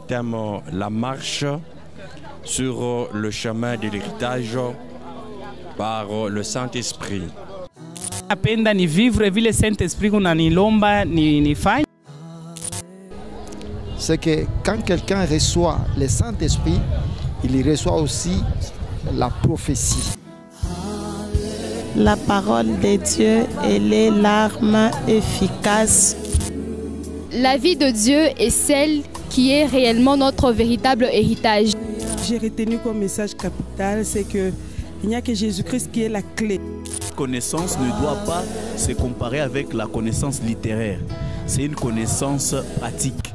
thème la marche sur le chemin de l'héritage par le Saint-Esprit. Napenda ni vivre vile Saint-Esprit kunanilomba nifanye. C'est que quand quelqu'un reçoit le Saint-Esprit, il reçoit aussi la prophétie. La parole de Dieu, elle est l'arme efficace. La vie de Dieu est celle qui est réellement notre véritable héritage. J'ai retenu comme message capital, c'est qu'il n'y a que Jésus-Christ qui est la clé. La connaissance ne doit pas se comparer avec la connaissance littéraire. C'est une connaissance pratique.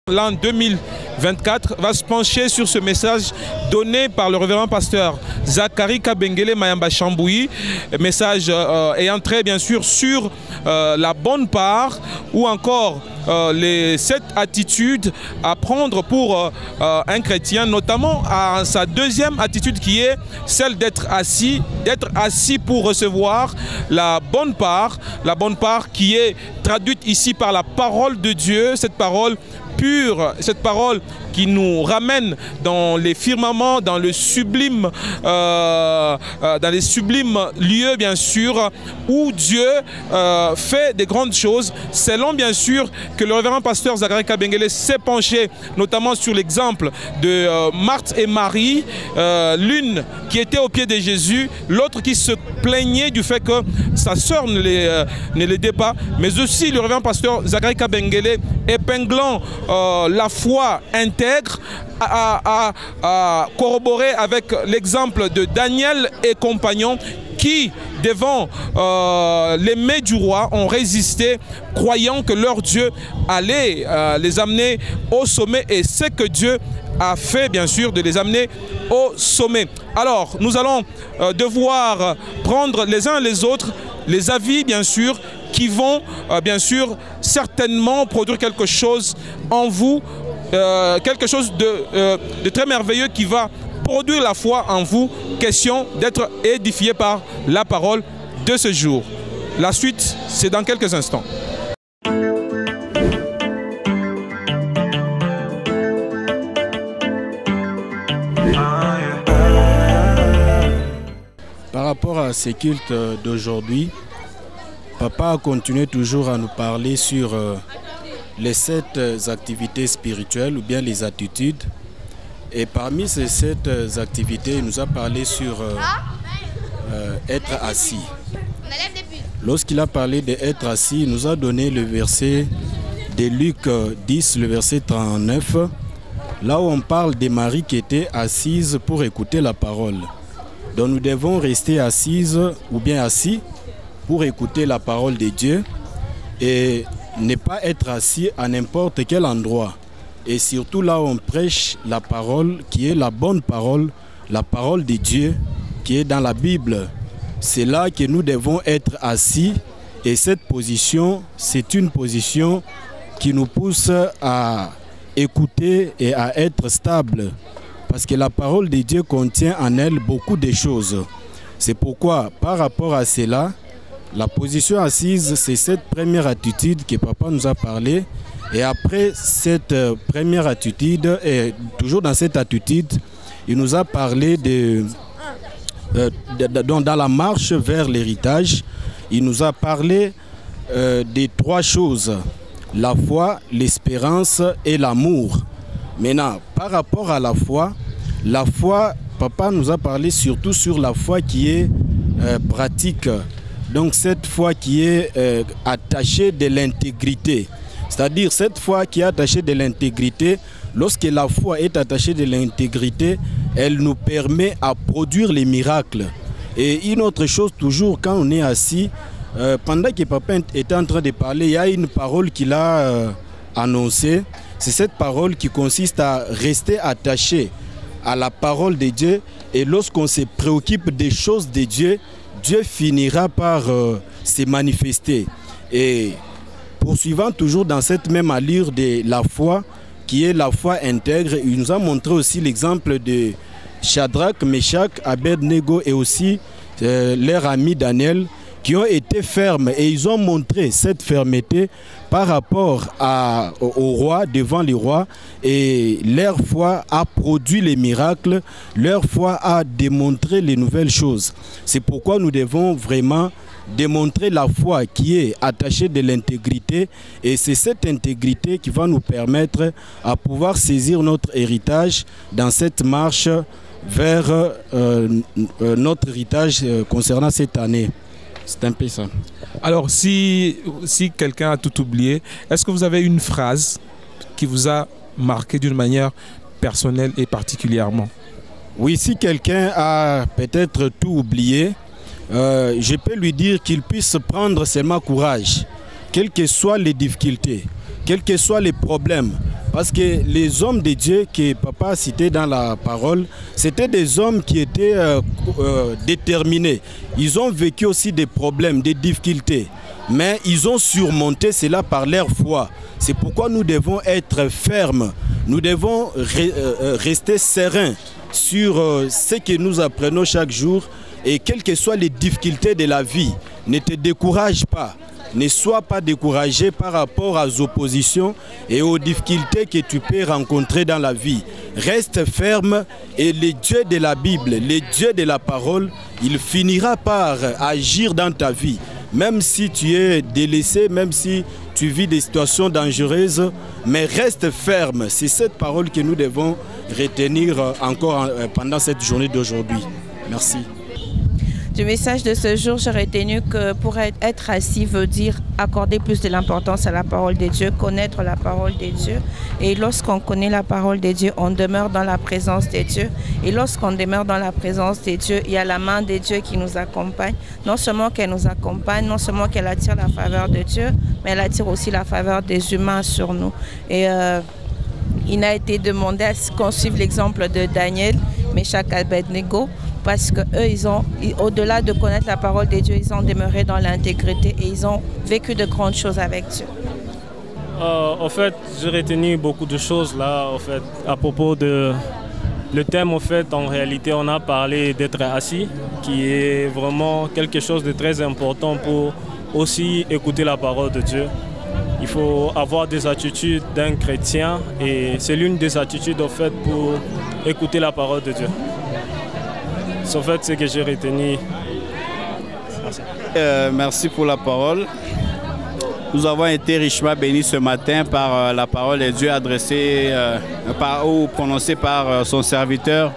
L'an 2024 va se pencher sur ce message donné par le révérend pasteur Zacharie Kabengele Mayamba Chambouyi, message ayant trait bien sûr sur la bonne part ou encore les 7 attitudes à prendre pour un chrétien, notamment à sa deuxième attitude qui est celle d'être assis pour recevoir la bonne part qui est traduite ici par la parole de Dieu, cette parole pure, cette parole qui nous ramène dans les firmaments, dans les sublimes lieux bien sûr, où Dieu fait des grandes choses, selon bien sûr que le révérend pasteur Zacharie Kabengele s'est penché notamment sur l'exemple de Marthe et Marie, l'une qui était au pied de Jésus, l'autre qui se plaignait du fait que sa sœur ne l'aidait pas, mais aussi le révérend pasteur Zacharie Kabengele épinglant la foi intègre à corroborer avec l'exemple de Daniel et compagnons qui, devant les mets du roi, ont résisté, croyant que leur Dieu allait les amener au sommet, et c'est que Dieu a fait bien sûr de les amener au sommet. Alors nous allons devoir prendre les uns les autres les avis bien sûr qui vont bien sûr certainement produire quelque chose en vous, quelque chose de très merveilleux qui va produire la foi en vous. Question d'être édifié par la parole de ce jour. La suite, c'est dans quelques instants. Par rapport à ces cultes d'aujourd'hui, Papa a continué toujours à nous parler sur les 7 activités spirituelles ou bien les attitudes. Et parmi ces 7 activités, il nous a parlé sur être assis. Lorsqu'il a parlé d'être assis, il nous a donné le verset de Luc 10, le verset 39, là où on parle de Marie qui était assise pour écouter la parole. Donc nous devons rester assises ou bien assis pour écouter la parole de Dieu et ne pas être assis à n'importe quel endroit. Et surtout là où on prêche la parole qui est la bonne parole, la parole de Dieu qui est dans la Bible. C'est là que nous devons être assis, et cette position, c'est une position qui nous pousse à écouter et à être stable. Parce que la parole de Dieu contient en elle beaucoup de choses. C'est pourquoi, par rapport à cela, la position assise, c'est cette première attitude que Papa nous a parlé. Et après cette première attitude, et toujours dans cette attitude, il nous a parlé dans la marche vers l'héritage, il nous a parlé des 3 choses, la foi, l'espérance et l'amour. Maintenant, par rapport à la foi, Papa nous a parlé surtout sur la foi qui est pratique. Donc cette foi qui est attachée de l'intégrité. C'est-à-dire cette foi qui est attachée de l'intégrité, lorsque la foi est attachée de l'intégrité, elle nous permet à produire les miracles. Et une autre chose, toujours quand on est assis, pendant que Papa était en train de parler, il y a une parole qu'il a annoncée. C'est cette parole qui consiste à rester attaché à la parole de Dieu. Et lorsqu'on se préoccupe des choses de Dieu, Dieu finira par se manifester. Et poursuivant toujours dans cette même allure de la foi, qui est la foi intègre, il nous a montré aussi l'exemple de Shadrach, Meshach, Abednego et aussi leur ami Daniel, qui ont été fermes et ils ont montré cette fermeté par rapport au roi, devant les rois, et leur foi a produit les miracles, leur foi a démontré les nouvelles choses. C'est pourquoi nous devons vraiment démontrer la foi qui est attachée de l'intégrité, et c'est cette intégrité qui va nous permettre à pouvoir saisir notre héritage dans cette marche vers notre héritage concernant cette année. C'est un peu ça. Alors, si quelqu'un a tout oublié, est-ce que vous avez une phrase qui vous a marqué d'une manière personnelle et particulièrement? Oui, si quelqu'un a peut-être tout oublié, je peux lui dire qu'il puisse prendre seulement courage, quelles que soient les difficultés, quels que soient les problèmes. Parce que les hommes de Dieu que papa a cités dans la parole, c'était des hommes qui étaient déterminés. Ils ont vécu aussi des problèmes, des difficultés. Mais ils ont surmonté cela par leur foi. C'est pourquoi nous devons être fermes. Nous devons rester sereins sur ce que nous apprenons chaque jour. Et quelles que soient les difficultés de la vie, ne te décourage pas. Ne sois pas découragé par rapport aux oppositions et aux difficultés que tu peux rencontrer dans la vie. Reste ferme et le Dieu de la Bible, le Dieu de la parole, il finira par agir dans ta vie. Même si tu es délaissé, même si tu vis des situations dangereuses, mais reste ferme. C'est cette parole que nous devons retenir encore pendant cette journée d'aujourd'hui. Merci. Du message de ce jour, j'ai retenu que pour être assis veut dire accorder plus de l'importance à la parole de Dieu, connaître la parole de Dieu. Et lorsqu'on connaît la parole de Dieu, on demeure dans la présence de Dieu. Et lorsqu'on demeure dans la présence de Dieu, il y a la main de Dieu qui nous accompagne. Non seulement qu'elle nous accompagne, non seulement qu'elle attire la faveur de Dieu, mais elle attire aussi la faveur des humains sur nous. Et il a été demandé à ce qu'on suive l'exemple de Daniel, Meshach, Abednego, parce qu'eux, au-delà de connaître la parole de Dieu, ils ont demeuré dans l'intégrité et ils ont vécu de grandes choses avec Dieu. En fait, j'ai retenu beaucoup de choses là, en fait, à propos de le thème. En fait, en réalité, on a parlé d'être assis, qui est vraiment quelque chose de très important pour aussi écouter la parole de Dieu. Il faut avoir des attitudes d'un chrétien et c'est l'une des attitudes en fait pour écouter la parole de Dieu. C'est en fait ce que j'ai retenu. Merci pour la parole. Nous avons été richement bénis ce matin par la parole de Dieu adressée ou prononcée par son serviteur,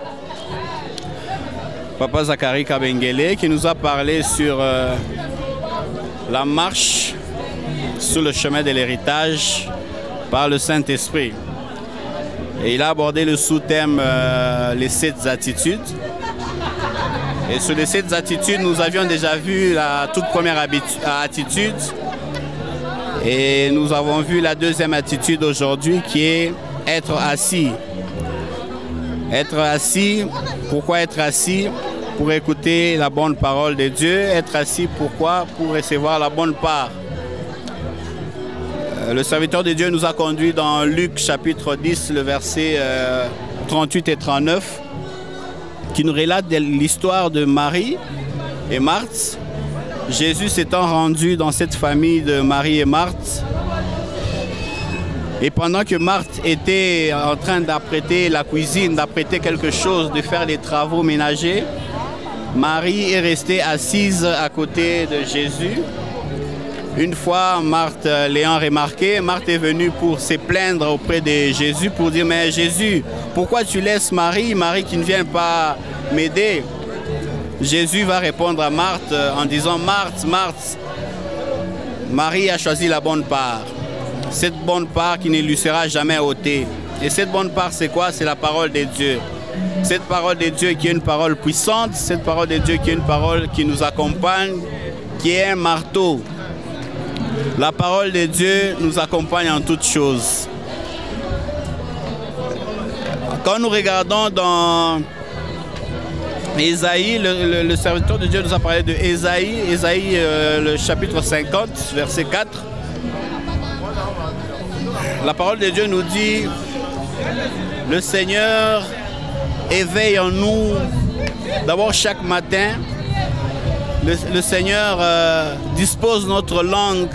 Papa Zachary Kabengele, qui nous a parlé sur la marche sur le chemin de l'héritage par le Saint-Esprit. Et il a abordé le sous-thème les 7 attitudes. Et sur les 7 attitudes, nous avions déjà vu la toute première attitude. Et nous avons vu la deuxième attitude aujourd'hui qui est être assis. Être assis, pourquoi être assis? Pour écouter la bonne parole de Dieu. Être assis, pourquoi? Pour recevoir la bonne part. Le serviteur de Dieu nous a conduit dans Luc chapitre 10, le verset 38 et 39, qui nous relate l'histoire de Marie et Marthe. Jésus s'étant rendu dans cette famille de Marie et Marthe, et pendant que Marthe était en train d'apprêter la cuisine, d'apprêter quelque chose, de faire les travaux ménagers, Marie est restée assise à côté de Jésus. Une fois, Marthe l'ayant remarqué, Marthe est venue pour se plaindre auprès de Jésus, pour dire « Mais Jésus, pourquoi tu laisses Marie, Marie qui ne vient pas m'aider ?» Jésus va répondre à Marthe en disant « Marthe, Marthe, Marie a choisi la bonne part. Cette bonne part qui ne lui sera jamais ôtée. Et cette bonne part, c'est quoi? C'est la parole de Dieu. Cette parole de Dieu qui est une parole puissante, cette parole de Dieu qui est une parole qui nous accompagne, qui est un marteau. La parole de Dieu nous accompagne en toutes choses. Quand nous regardons dans Ésaïe, le serviteur de Dieu nous a parlé de Ésaïe, le chapitre 50, verset 4. La parole de Dieu nous dit, le Seigneur éveille en nous, d'abord chaque matin, le Seigneur dispose notre langue,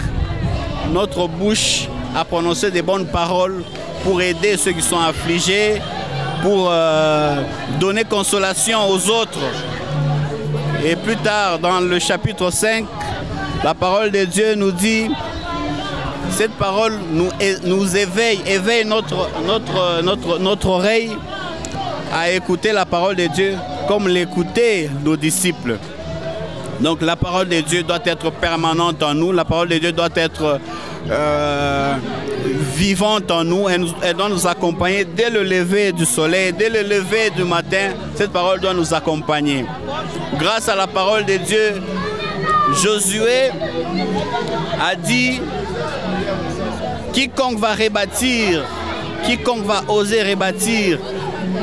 notre bouche à prononcer des bonnes paroles pour aider ceux qui sont affligés, pour donner consolation aux autres. Et plus tard, dans le chapitre 5, la parole de Dieu nous dit, cette parole nous éveille notre oreille à écouter la parole de Dieu comme l'écoutaient nos disciples. Donc la parole de Dieu doit être permanente en nous, la parole de Dieu doit être vivante en nous, elle doit nous accompagner dès le lever du soleil, dès le lever du matin, cette parole doit nous accompagner. Grâce à la parole de Dieu, Josué a dit, quiconque va rebâtir, quiconque va oser rebâtir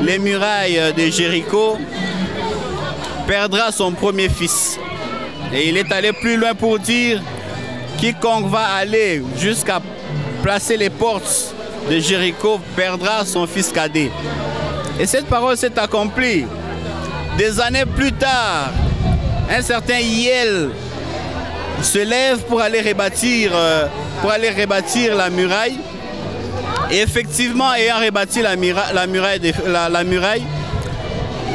les murailles de Jéricho, perdra son premier fils. Et il est allé plus loin pour dire, quiconque va aller jusqu'à placer les portes de Jéricho perdra son fils cadet. Et cette parole s'est accomplie. Des années plus tard, un certain Hiel se lève pour aller rebâtir la muraille. Et effectivement, ayant rebâti la muraille,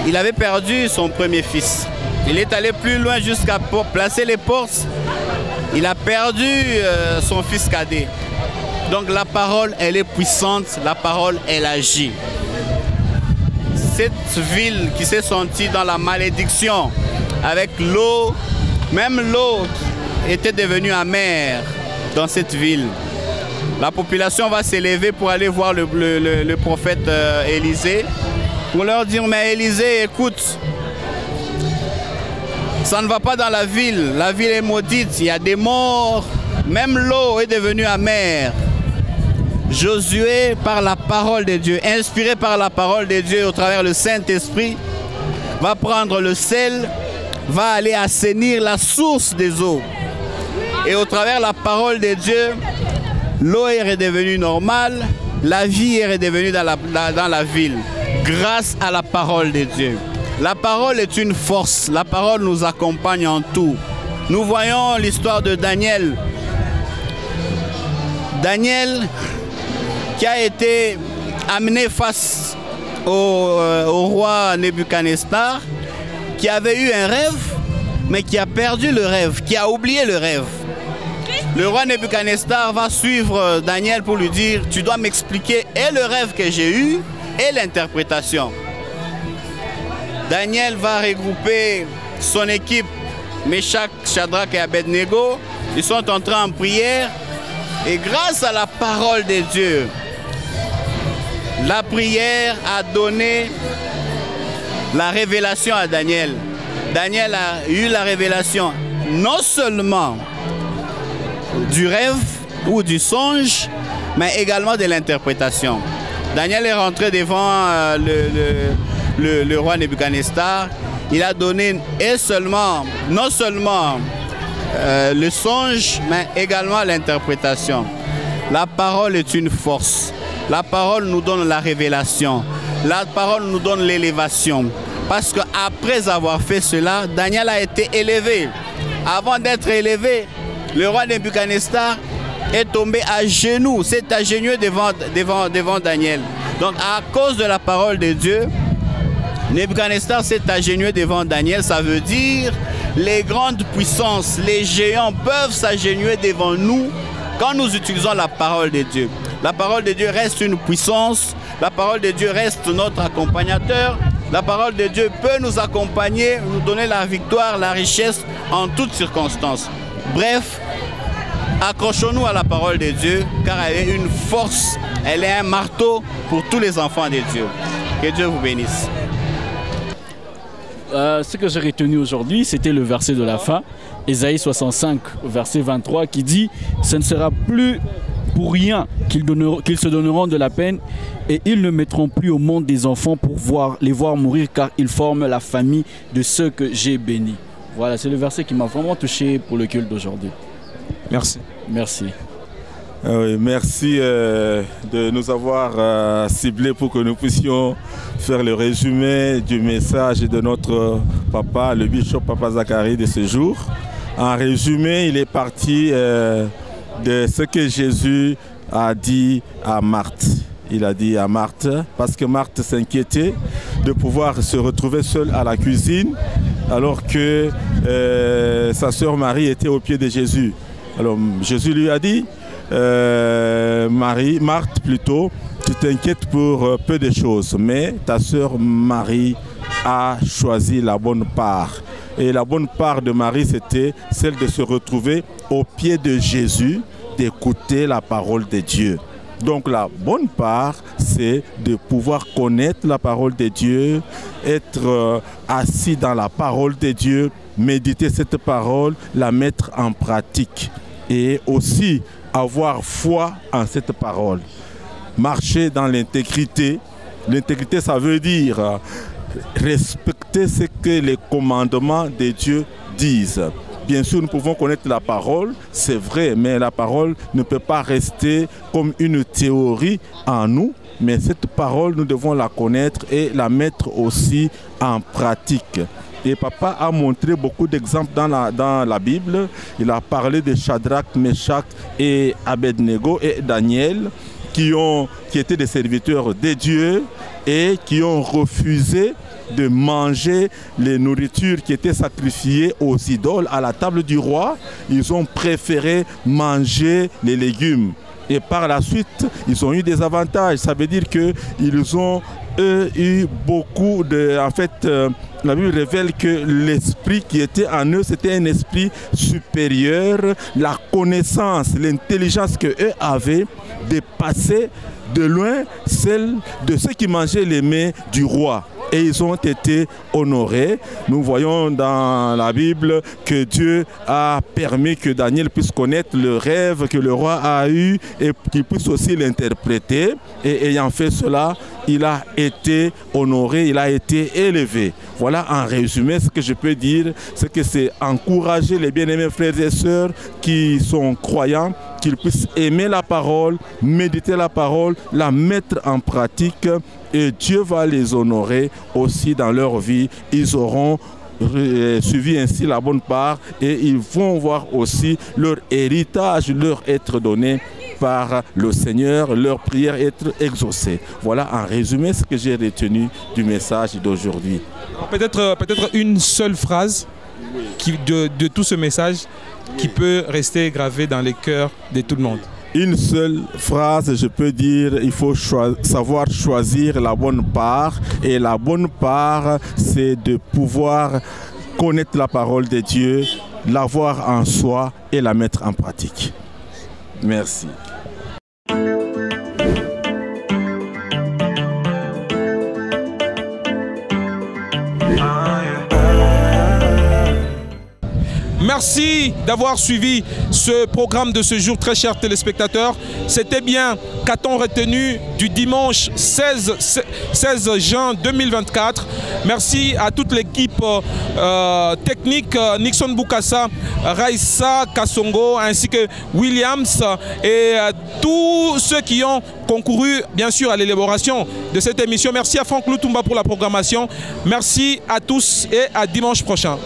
il avait perdu son premier fils. Il est allé plus loin jusqu'à placer les portes. Il a perdu son fils cadet. Donc la parole, elle est puissante, la parole, elle agit. Cette ville qui s'est sentie dans la malédiction, avec l'eau, même l'eau était devenue amère dans cette ville. La population va s'élever pour aller voir le prophète Élisée, pour leur dire, mais Élisée, écoute, ça ne va pas dans la ville est maudite, il y a des morts, même l'eau est devenue amère. Josué, par la parole de Dieu, inspiré par la parole de Dieu au travers le Saint-Esprit, va prendre le sel, va aller assainir la source des eaux. Et au travers la parole de Dieu, l'eau est redevenue normale, la vie est redevenue dans la ville, grâce à la parole de Dieu. La parole est une force, la parole nous accompagne en tout. Nous voyons l'histoire de Daniel. Daniel qui a été amené face au roi Nebuchadnezzar, qui avait eu un rêve, mais qui a perdu le rêve, qui a oublié le rêve. Le roi Nebuchadnezzar va suivre Daniel pour lui dire, tu dois m'expliquer et le rêve que j'ai eu et l'interprétation. Daniel va regrouper son équipe, Meshach, Shadrach et Abednego. Ils sont entrés en prière et grâce à la parole de Dieu, la prière a donné la révélation à Daniel. Daniel a eu la révélation non seulement du rêve ou du songe, mais également de l'interprétation. Daniel est rentré devant le roi Nebuchadnezzar. Il a donné non seulement le songe, mais également l'interprétation. La parole est une force. La parole nous donne la révélation. La parole nous donne l'élévation. Parce qu'après avoir fait cela, Daniel a été élevé. Avant d'être élevé, le roi Nebuchadnezzar est tombé à genoux, s'est agenouillé devant Daniel. Donc à cause de la parole de Dieu, Nebuchadnezzar s'est agenouillé devant Daniel. Ça veut dire les grandes puissances, les géants peuvent s'agenouiller devant nous quand nous utilisons la parole de Dieu. La parole de Dieu reste une puissance, la parole de Dieu reste notre accompagnateur. La parole de Dieu peut nous accompagner, nous donner la victoire, la richesse en toutes circonstances. Bref, accrochons-nous à la parole de Dieu car elle est une force, elle est un marteau pour tous les enfants de Dieu. Que Dieu vous bénisse. Ce que j'ai retenu aujourd'hui, c'était le verset de la fin, Ésaïe 65, verset 23, qui dit « Ce ne sera plus pour rien qu'ils se donneront de la peine et ils ne mettront plus au monde des enfants pour les voir mourir car ils forment la famille de ceux que j'ai bénis. Voilà, c'est le verset qui m'a vraiment touché pour le culte d'aujourd'hui. Merci. Merci. Oui, merci de nous avoir ciblés pour que nous puissions faire le résumé du message de notre papa, le bishop Papa Zacharie de ce jour. En résumé, il est parti de ce que Jésus a dit à Marthe. Il a dit à Marthe, parce que Marthe s'inquiétait de pouvoir se retrouver seule à la cuisine, alors que sa sœur Marie était au pied de Jésus. Alors Jésus lui a dit, Marthe plutôt, tu t'inquiètes pour peu de choses, mais ta sœur Marie a choisi la bonne part. Et la bonne part de Marie, c'était celle de se retrouver au pied de Jésus, d'écouter la parole de Dieu. Donc la bonne part, c'est de pouvoir connaître la parole de Dieu, être assis dans la parole de Dieu, méditer cette parole, la mettre en pratique et aussi avoir foi en cette parole. Marcher dans l'intégrité. L'intégrité, ça veut dire respecter ce que les commandements de Dieu disent. Bien sûr, nous pouvons connaître la parole, c'est vrai, mais la parole ne peut pas rester comme une théorie en nous, mais cette parole, nous devons la connaître et la mettre aussi en pratique. Et papa a montré beaucoup d'exemples dans la Bible. Il a parlé de Shadrach, Meshach et Abednego et Daniel, qui étaient des serviteurs de Dieu et qui ont refusé de manger les nourritures qui étaient sacrifiées aux idoles à la table du roi. Ils ont préféré manger les légumes. Et par la suite, ils ont eu des avantages. Ça veut dire qu'ils ont eu beaucoup de... En fait, la Bible révèle que l'esprit qui était en eux, c'était un esprit supérieur. La connaissance, l'intelligence qu'eux avaient dépassait de loin celle de ceux qui mangeaient les mets du roi. Et ils ont été honorés. Nous voyons dans la Bible que Dieu a permis que Daniel puisse connaître le rêve que le roi a eu et qu'il puisse aussi l'interpréter. Et ayant fait cela, il a été honoré, il a été élevé. Voilà en résumé ce que je peux dire, c'est que c'est encourager les bien-aimés frères et sœurs qui sont croyants, qu'ils puissent aimer la parole, méditer la parole, la mettre en pratique et Dieu va les honorer aussi dans leur vie. Ils auront suivi ainsi la bonne part et ils vont voir aussi leur héritage leur être donné par le Seigneur, leur prière être exaucée. Voilà en résumé ce que j'ai retenu du message d'aujourd'hui. Peut-être une seule phrase de tout ce message qui peut rester gravée dans les cœurs de tout le monde. Une seule phrase, je peux dire, il faut savoir choisir la bonne part. Et la bonne part, c'est de pouvoir connaître la parole de Dieu, l'avoir en soi et la mettre en pratique. Merci. Merci d'avoir suivi ce programme de ce jour, très chers téléspectateurs. C'était bien qu'a-t-on retenu du dimanche 16 juin 2024. Merci à toute l'équipe technique, Nixon Bukasa, Raissa Kassongo, ainsi que Williams et tous ceux qui ont concouru bien sûr à l'élaboration de cette émission. Merci à Franck Lutumba pour la programmation. Merci à tous et à dimanche prochain.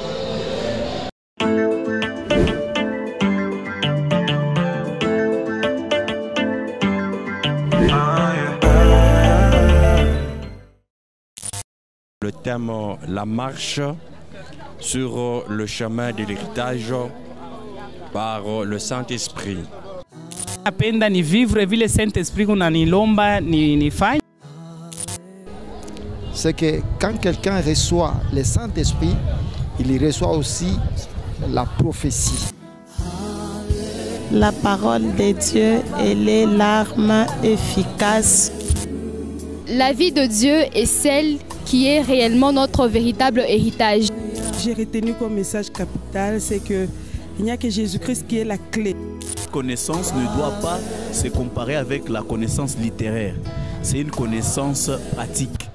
Le thème la marche sur le chemin de l'héritage par le Saint-Esprit. Napenda ni vivre vile Saint-Esprit kunanilomba nifanye. C'est que quand quelqu'un reçoit le Saint-Esprit, il reçoit aussi la prophétie. La parole de Dieu, elle est l'arme efficace. La vie de Dieu est celle qui est réellement notre véritable héritage. J'ai retenu comme message capital, c'est qu'il n'y a que Jésus-Christ qui est la clé. cette connaissance ne doit pas se comparer avec la connaissance littéraire. C'est une connaissance pratique.